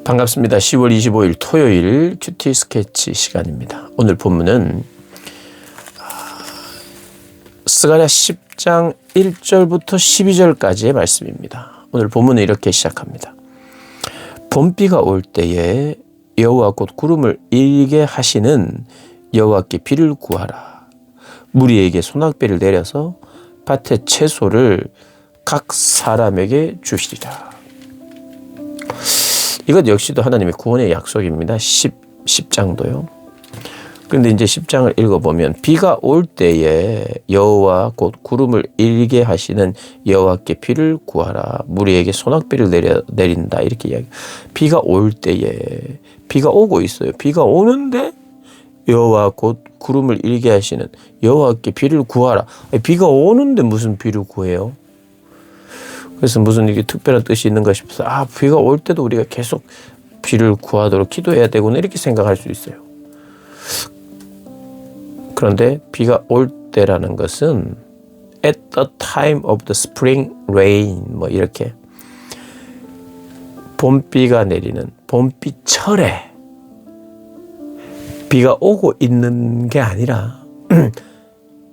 반갑습니다. 10월 25일 토요일 큐티 스케치 시간입니다. 오늘 본문은 스가랴 10장 1절부터 12절까지의 말씀입니다. 오늘 본문은 이렇게 시작합니다. 봄비가 올 때에 여호와 곧 구름을 일게 하시는 여호와께 비를 구하라. 무리에게 소낙비를 내려서 밭의 채소를 각 사람에게 주시리라. 이것 역시도 하나님의 구원의 약속입니다. 10장도요. 그런데 이제 10장을 읽어보면 비가 올 때에 여호와 곧 구름을 일게 하시는 여호와께 비를 구하라. 무리에게 소낙비를 내린다. 이렇게 이야기. 비가 올 때에 비가 오고 있어요. 비가 오는데 여호와 곧 구름을 일게 하시는 여호와께 비를 구하라. 비가 오는데 무슨 비를 구해요? 그래서 무슨 이게 특별한 뜻이 있는가 싶어서 비가 올 때도 우리가 계속 비를 구하도록 기도해야 되구나 이렇게 생각할 수 있어요. 그런데 비가 올 때라는 것은 at the time of the spring rain 뭐 이렇게 봄비가 내리는 봄비철에 비가 오고 있는 게 아니라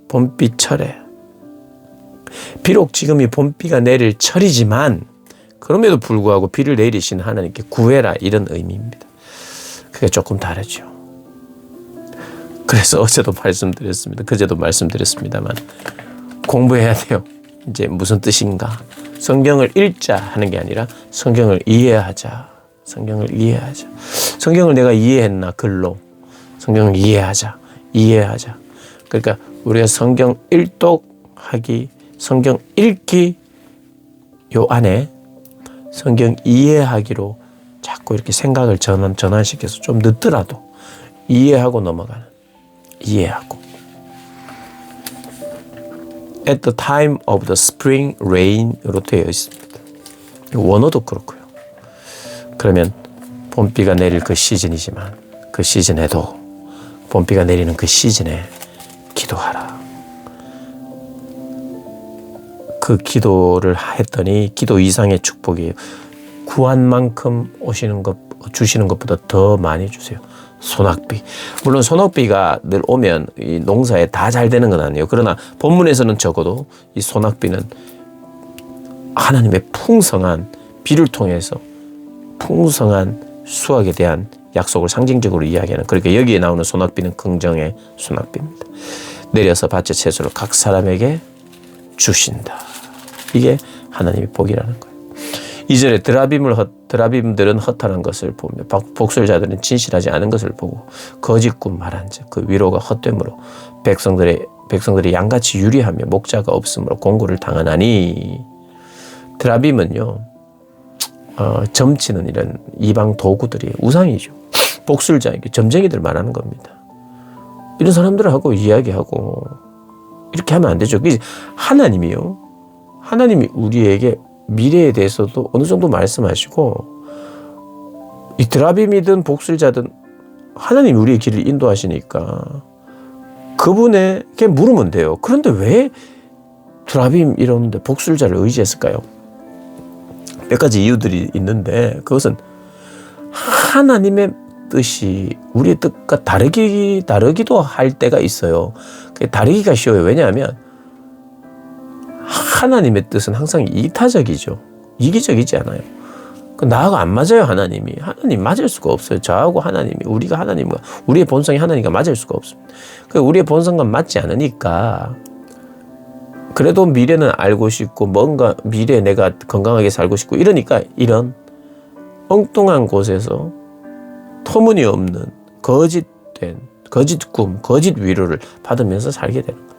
봄비철에 비록 지금이 봄비가 내릴 철이지만 그럼에도 불구하고 비를 내리시는 하나님께 구해라 이런 의미입니다. 그게 조금 다르죠. 그래서 어제도 말씀드렸습니다. 그제도 말씀드렸습니다만 공부해야 돼요. 이제 무슨 뜻인가. 성경을 읽자 하는 게 아니라 성경을 이해하자. 성경을 이해하자. 성경을 내가 이해했나 글로. 성경을 이해하자. 그러니까 우리가 성경 일독하기 성경 읽기 요 안에 성경 이해하기로 자꾸 이렇게 생각을 전환시켜서 좀 늦더라도 이해하고 넘어가는 이해하고 at the time of the spring rain으로 되어 있습니다. 원어도 그렇고요. 그러면 봄비가 내릴 그 시즌이지만 그 시즌에도 봄비가 내리는 그 시즌에 기도하라. 그 기도를 했더니 기도 이상의 축복이에요. 구한 만큼 주시는 것보다 더 많이 주세요. 소낙비. 물론 소낙비가 늘 오면 이 농사에 다 잘 되는 건 아니에요. 그러나 본문에서는 적어도 이 소낙비는 하나님의 풍성한 비를 통해서 풍성한 수확에 대한 약속을 상징적으로 이야기하는, 그러니까 여기에 나오는 소낙비는 긍정의 소낙비입니다. 내려서 밭의 채소를 각 사람에게 주신다. 이게 하나님의 복이라는 거예요. 2절에 드라빔들은 허탄한 것을 보며 복술자들은 진실하지 않은 것을 보고 거짓꾼 말한 자 그 위로가 헛됨으로 백성들이 양같이 유리하며 목자가 없으므로 공고를 당하나니. 드라빔은요 점치는 이런 이방 도구들이 우상이죠. 복술자, 점쟁이들 말하는 겁니다. 이런 사람들하고 이야기하고 이렇게 하면 안 되죠. 하나님이 우리에게 미래에 대해서도 어느 정도 말씀하시고 이 드라빔이든 복술자든 하나님이 우리의 길을 인도하시니까 그분에게 물으면 돼요. 그런데 왜 드라빔 이런데 복술자를 의지했을까요? 몇 가지 이유들이 있는데 그것은 하나님의 뜻이 우리의 뜻과 다르기도 할 때가 있어요. 다르기가 쉬워요. 왜냐하면 하나님의 뜻은 항상 이타적이죠. 이기적이지 않아요. 나하고 안 맞아요. 하나님 맞을 수가 없어요. 저하고 우리가 하나님과 우리의 본성이 하나님과 맞을 수가 없습니다. 우리의 본성과 맞지 않으니까 그래도 미래는 알고 싶고 뭔가 미래에 내가 건강하게 살고 싶고 이러니까 이런 엉뚱한 곳에서 터무니없는 거짓된 거짓 꿈, 거짓 위로를 받으면서 살게 되는 거예요.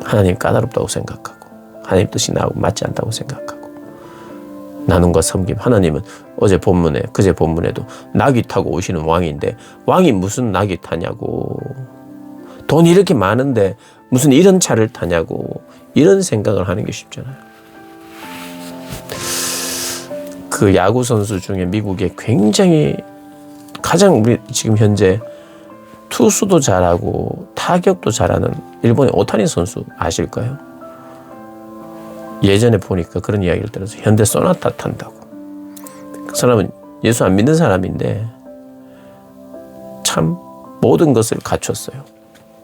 하나님 까다롭다고 생각하고 하나님 뜻이 나하고 맞지 않다고 생각하고 나눔과 섬김. 하나님은 그제 본문에도 낙이 타고 오시는 왕인데 왕이 무슨 낙이 타냐고, 돈이 이렇게 많은데 무슨 이런 차를 타냐고, 이런 생각을 하는 게 쉽잖아요. 그 야구 선수 중에 미국에 굉장히 가장 우리 지금 현재 투수도 잘하고 타격도 잘하는 일본의 오타니 선수 아실까요? 예전에 보니까 그런 이야기를 들어서 현대 소나타 탄다고. 그 사람은 예수 안 믿는 사람인데 참 모든 것을 갖췄어요.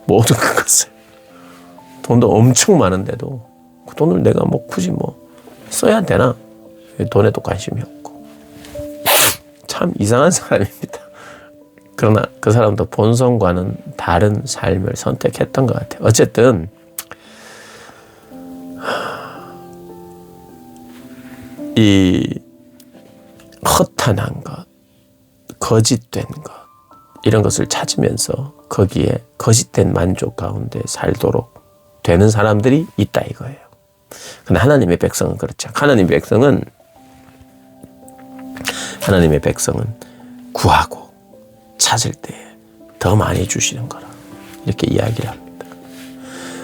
모든 것을. 돈도 엄청 많은데도 그 돈을 내가 뭐 굳이 뭐 써야 되나? 돈에도 관심이 없고. 참 이상한 사람입니다. 그러나 그 사람도 본성과는 다른 삶을 선택했던 것 같아요. 어쨌든 이 허탄한 것, 거짓된 것, 이런 것을 찾으면서 거기에 거짓된 만족 가운데 살도록 되는 사람들이 있다 이거예요. 근데 하나님의 백성은 그렇지 않아요. 하나님의 백성은 구하고 찾을 때 더 많이 주시는 거라 이렇게 이야기를 합니다.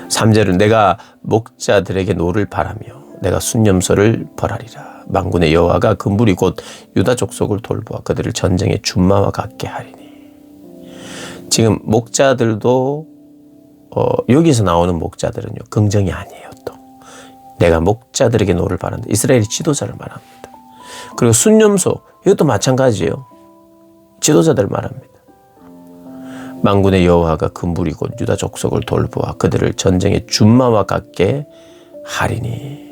3절은 내가 목자들에게 노를 바라며 내가 순념소를 벌하리라. 만군의 여호와가 그 무리 곧 유다 족속을 돌보아 그들을 전쟁의 준마와 같게 하리니. 지금 목자들도 여기서 나오는 목자들은요 긍정이 아니에요. 또 내가 목자들에게 노를 바란다. 이스라엘의 지도자를 말합니다. 그리고 순념소 이것도 마찬가지예요. 지도자들 말합니다. 만군의 여호와가 그 무리 곧 유다 족속을 돌보아 그들을 전쟁의 준마와 같게 하리니.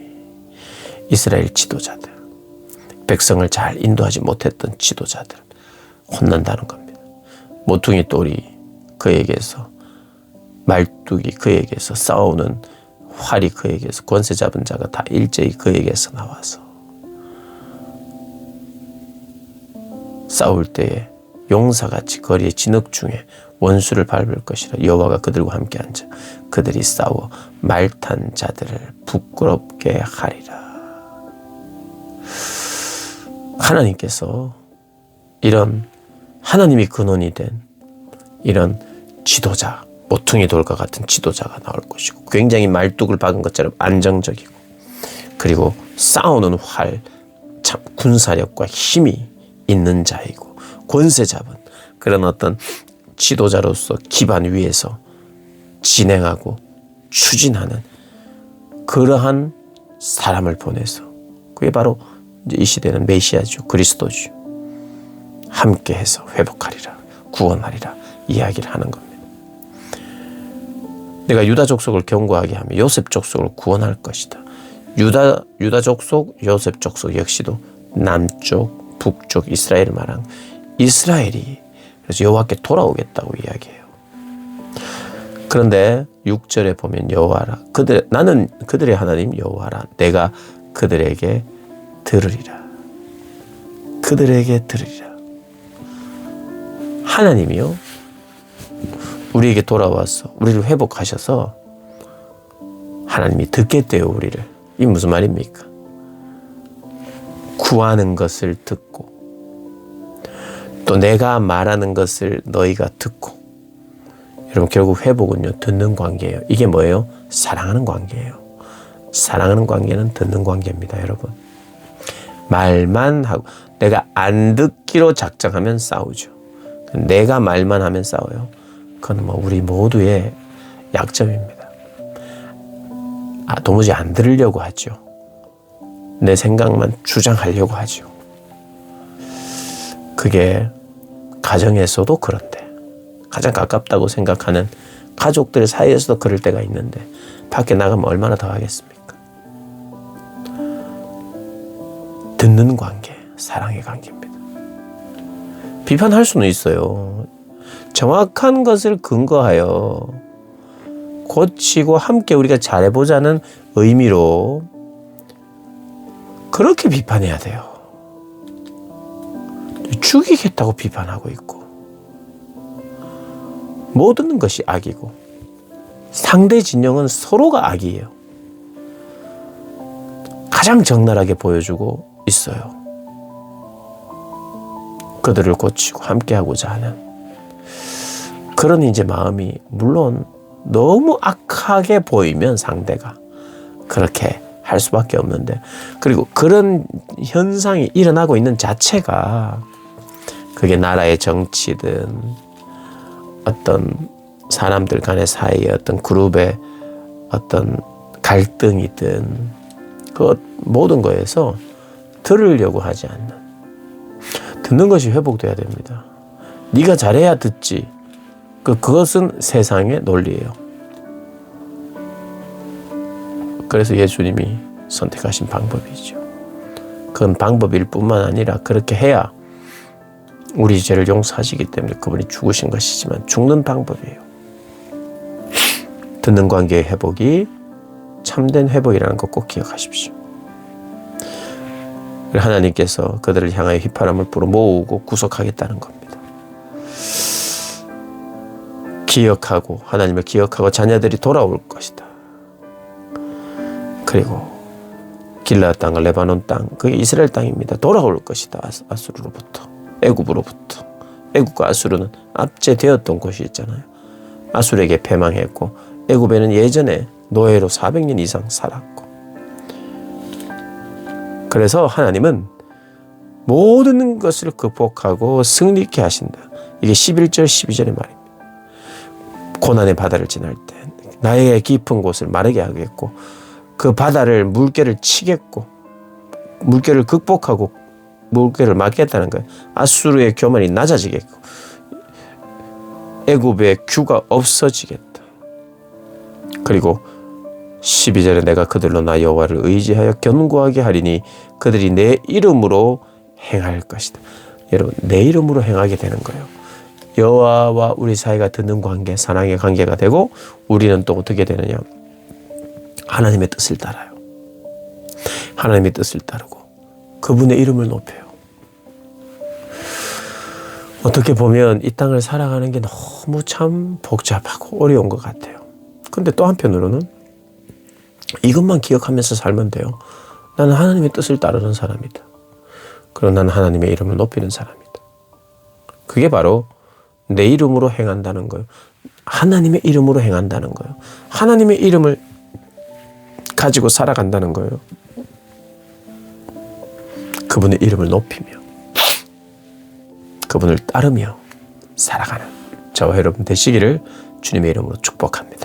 이스라엘 지도자들, 백성을 잘 인도하지 못했던 지도자들 혼난다는 겁니다. 모퉁이 돌이 그에게서, 말뚝이 그에게서, 싸우는 활이 그에게서, 권세 잡은 자가 다 일제히 그에게서 나와서 싸울 때에 용사같이 거리의 진흙 중에 원수를 밟을 것이라. 여호와가 그들과 함께 앉아 그들이 싸워 말탄 자들을 부끄럽게 하리라. 하나님께서 이런 하나님이 근원이 된 이런 지도자, 모퉁이 돌과 같은 지도자가 나올 것이고 굉장히 말뚝을 박은 것처럼 안정적이고 그리고 싸우는 활, 참 군사력과 힘이 있는 자이고 권세 잡은 그런 어떤 지도자로서 기반 위에서 진행하고 추진하는 그러한 사람을 보내서 그게 바로 이제 이 시대는 메시아죠. 그리스도죠. 함께해서 회복하리라, 구원하리라 이야기를 하는 겁니다. 내가 유다 족속을 견고하게 하며 요셉 족속을 구원할 것이다. 유다 족속, 요셉 족속 역시도 남쪽, 북쪽 이스라엘을 말한 이스라엘이 그래서 여호와께 돌아오겠다고 이야기해요. 그런데 6절에 보면 여호와라, 나는 그들의 하나님 여호와라, 내가 그들에게 들으리라. 그들에게 들으리라. 하나님이요 우리에게 돌아와서 우리를 회복하셔서 하나님이 듣겠대요. 우리를. 이게 무슨 말입니까? 구하는 것을 듣고 또 내가 말하는 것을 너희가 듣고. 여러분 결국 회복은요 듣는 관계예요. 이게 뭐예요? 사랑하는 관계예요. 사랑하는 관계는 듣는 관계입니다. 여러분 말만 하고 내가 안 듣기로 작정하면 싸우죠. 내가 말만 하면 싸워요. 그건 뭐 우리 모두의 약점입니다. 도무지 안 들으려고 하죠. 내 생각만 주장하려고 하죠. 그게 가정에서도 그런데 가장 가깝다고 생각하는 가족들 사이에서도 그럴 때가 있는데 밖에 나가면 얼마나 더 하겠습니까? 듣는 관계, 사랑의 관계입니다. 비판할 수는 있어요. 정확한 것을 근거하여 고치고 함께 우리가 잘해보자는 의미로 그렇게 비판해야 돼요. 죽이겠다고 비판하고 있고 모든 것이 악이고 상대 진영은 서로가 악이에요. 가장 적나라하게 보여주고 있어요. 그들을 고치고 함께하고자 하는 그런 이제 마음이 물론 너무 악하게 보이면 상대가 그렇게 할 수밖에 없는데 그리고 그런 현상이 일어나고 있는 자체가 그게 나라의 정치든 어떤 사람들 간의 사이의 어떤 그룹의 어떤 갈등이든 그 모든 거에서 들으려고 하지 않는 듣는 것이 회복돼야 됩니다. 네가 잘해야 듣지. 그것은 세상의 논리예요. 그래서 예수님이 선택하신 방법이죠. 그건 방법일 뿐만 아니라 그렇게 해야 우리 죄를 용서하시기 때문에 그분이 죽으신 것이지만 죽는 방법이에요. 듣는 관계의 회복이 참된 회복이라는 거 꼭 기억하십시오. 하나님께서 그들을 향하여 휘파람을 불어 모으고 구속하겠다는 겁니다. 기억하고 하나님을 기억하고 자녀들이 돌아올 것이다. 그리고 길라앗 땅과 레바논 땅, 그게 이스라엘 땅입니다. 돌아올 것이다. 아수르로부터, 애굽으로부터. 애굽과 아수르는 압제되었던 곳이 있잖아요. 아수르에게 패망했고 애굽에는 예전에 노예로 400년 이상 살았고, 그래서 하나님은 모든 것을 극복하고 승리케 하신다. 이게 11절 12절의 말입니다. 고난의 바다를 지날 때 나의 깊은 곳을 마르게 하겠고 그 바다를 물결을 치겠고 물결을 극복하고 물결을 막겠다는 거예요. 아수르의 교만이 낮아지겠고 애굽의 규가 없어지겠다. 그리고 12절에 내가 그들로 나 여호와를 의지하여 견고하게 하리니 그들이 내 이름으로 행할 것이다. 여러분, 내 이름으로 행하게 되는 거예요. 여호와와 우리 사이가 듣는 관계, 사랑의 관계가 되고 우리는 또 어떻게 되느냐? 하나님의 뜻을 따라요. 하나님의 뜻을 따르고 그분의 이름을 높여요. 어떻게 보면 이 땅을 살아가는 게 너무 참 복잡하고 어려운 것 같아요. 근데 또 한편으로는 이것만 기억하면서 살면 돼요. 나는 하나님의 뜻을 따르는 사람이다. 그럼 나는 하나님의 이름을 높이는 사람이다. 그게 바로 내 이름으로 행한다는 거예요. 하나님의 이름으로 행한다는 거예요. 하나님의 이름을 가지고 살아간다는 거예요. 그분의 이름을 높이며 그분을 따르며 살아가는 저와 여러분 되시기를 주님의 이름으로 축복합니다.